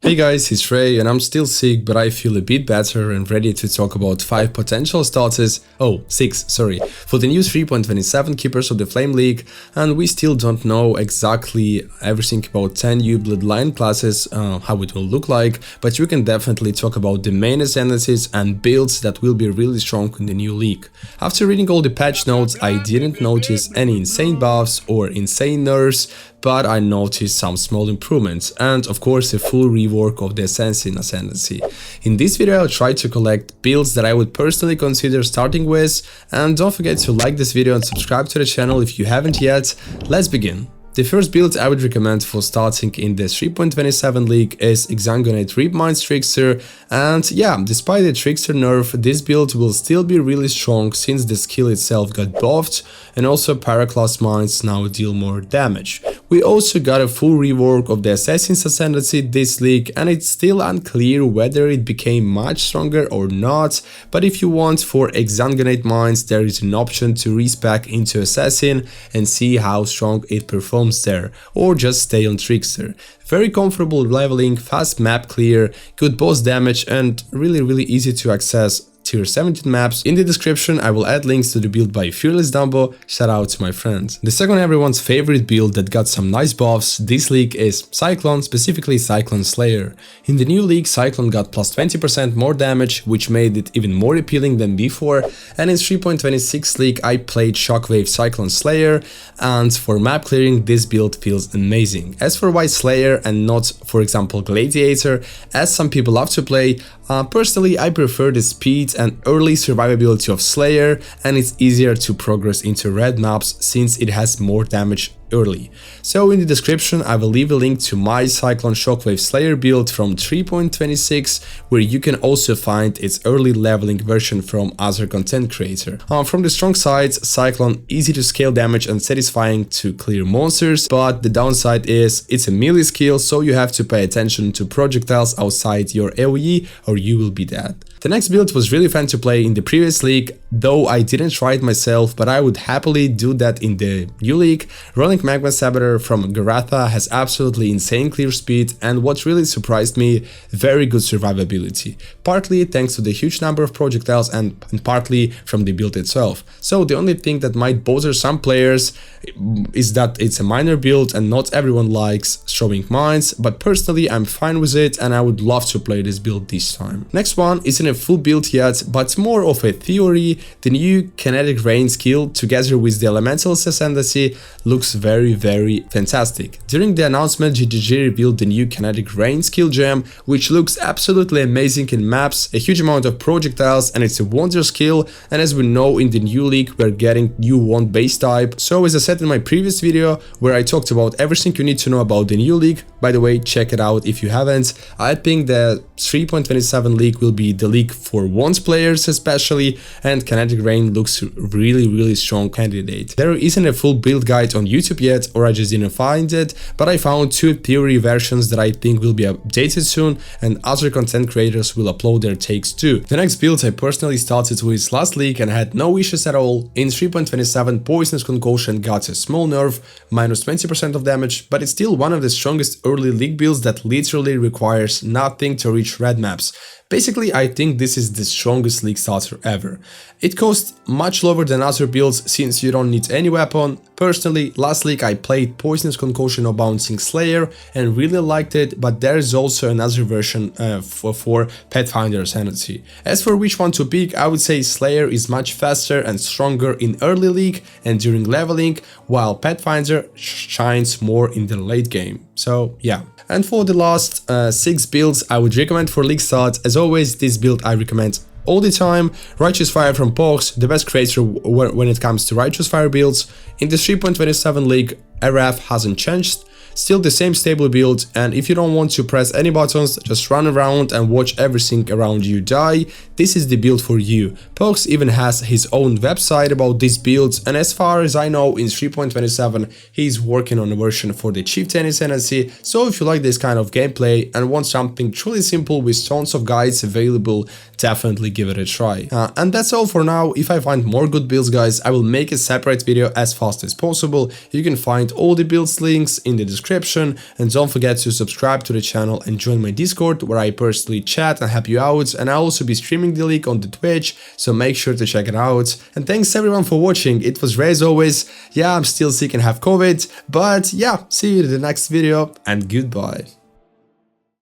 Hey guys, it's Ray and I'm still sick, but I feel a bit better and ready to talk about 5 potential starters, oh 6, sorry, for the new 3.27 Keepers of the Flame League, and we still don't know exactly everything about 10 new Bloodline classes, how it will look like, but we can definitely talk about the main ascendancies and builds that will be really strong in the new league. After reading all the patch notes, I didn't notice any insane buffs or insane nerfs, but I noticed some small improvements and of course a full rework of the Assassin Ascendancy. In this video I'll try to collect builds that I would personally consider starting with, and don't forget to like this video and subscribe to the channel if you haven't yet. Let's begin. The first build I would recommend for starting in the 3.27 league is Exsanguinate Ripmine's Trickster, and yeah, despite the Trickster nerf, this build will still be really strong since the skill itself got buffed, and also Paraclass mines now deal more damage. We also got a full rework of the Assassin's Ascendancy this league, and it's still unclear whether it became much stronger or not, but if you want for Exsanguinate mines, there is an option to respec into Assassin and see how strong it performs there, or just stay on Trickster. Very comfortable leveling, fast map clear, good boss damage, and really easy to access tier 17 maps. In the description I will add links to the build by Fearless Dumbo, shout out to my friends. The second everyone's favorite build that got some nice buffs this league is Cyclone, specifically Cyclone Slayer. In the new league Cyclone got plus 20% more damage, which made it even more appealing than before, and in 3.26 league I played Shockwave Cyclone Slayer, and for map clearing this build feels amazing. As for why Slayer and not for example Gladiator, as some people love to play, personally I prefer the speed and early survivability of Slayer, and it's easier to progress into red maps since it has more damage early. So in the description I will leave a link to my Cyclone Shockwave Slayer build from 3.26, where you can also find its early leveling version from other content creator. From the strong sides, Cyclone easy to scale damage and satisfying to clear monsters, but the downside is it's a melee skill, so you have to pay attention to projectiles outside your AoE or you will be dead. The next build was really fun to play in the previous league, though I didn't try it myself, but I would happily do that in the new league. Running Magma Saboteur from Goratha has absolutely insane clear speed, and what really surprised me, very good survivability. Partly thanks to the huge number of projectiles and partly from the build itself. So the only thing that might bother some players is that it's a minor build and not everyone likes throwing mines, but personally I'm fine with it and I would love to play this build this time. Next one isn't a full build yet, but more of a theory. The new Kinetic Rain skill together with the Elementalist Ascendancy looks very fantastic. During the announcement, GGG revealed the new Kinetic Rain skill gem, which looks absolutely amazing in maps, a huge amount of projectiles, and it's a wonder skill, and as we know in the new league we're getting new wand base type. So as I said in my previous video where I talked about everything you need to know about the new league, by the way check it out if you haven't, I think the 3.27 league will be the league for wands players especially, and Kinetic Rain looks really strong candidate. There isn't a full build guide on YouTube yet, or I just didn't find it, but I found 2 theory versions that I think will be updated soon, and other content creators will upload their takes too. The next build I personally started with last league and had no issues at all. In 3.27 Poisinous Concoction got a small nerf, minus 20% of damage, but it's still one of the strongest early league builds that literally requires nothing to reach red maps. Basically, I think this is the strongest league starter ever. It costs much lower than other builds since you don't need any weapon. Personally, last league I played Poisonous Concoction of Bouncing Slayer and really liked it, but there is also another version for Pathfinder Ascendancy. As for which one to pick, I would say Slayer is much faster and stronger in early league and during leveling, while Pathfinder shines more in the late game. So yeah. And for the last 6 builds I would recommend for league start, as always this build I recommend all the time. Righteous Fire from Pohx, the best creator when it comes to Righteous Fire builds. In the 3.27 league RF hasn't changed, still the same stable build, and if you don't want to press any buttons, just run around and watch everything around you die, this is the build for you. Pohx even has his own website about this build, and as far as I know in 3.27 he's working on a version for the Chieftain Ascendancy, so if you like this kind of gameplay and want something truly simple with tons of guides available, definitely give it a try. And that's all for now. If I find more good builds guys, I will make a separate video as fast as possible. You can find all the builds links in the description description, and don't forget to subscribe to the channel and join my Discord where I personally chat and help you out, and I'll also be streaming the league on the Twitch, so make sure to check it out. And thanks everyone for watching. It was Ray as always. Yeah, I'm still sick and have COVID, but yeah, see you in the next video and goodbye.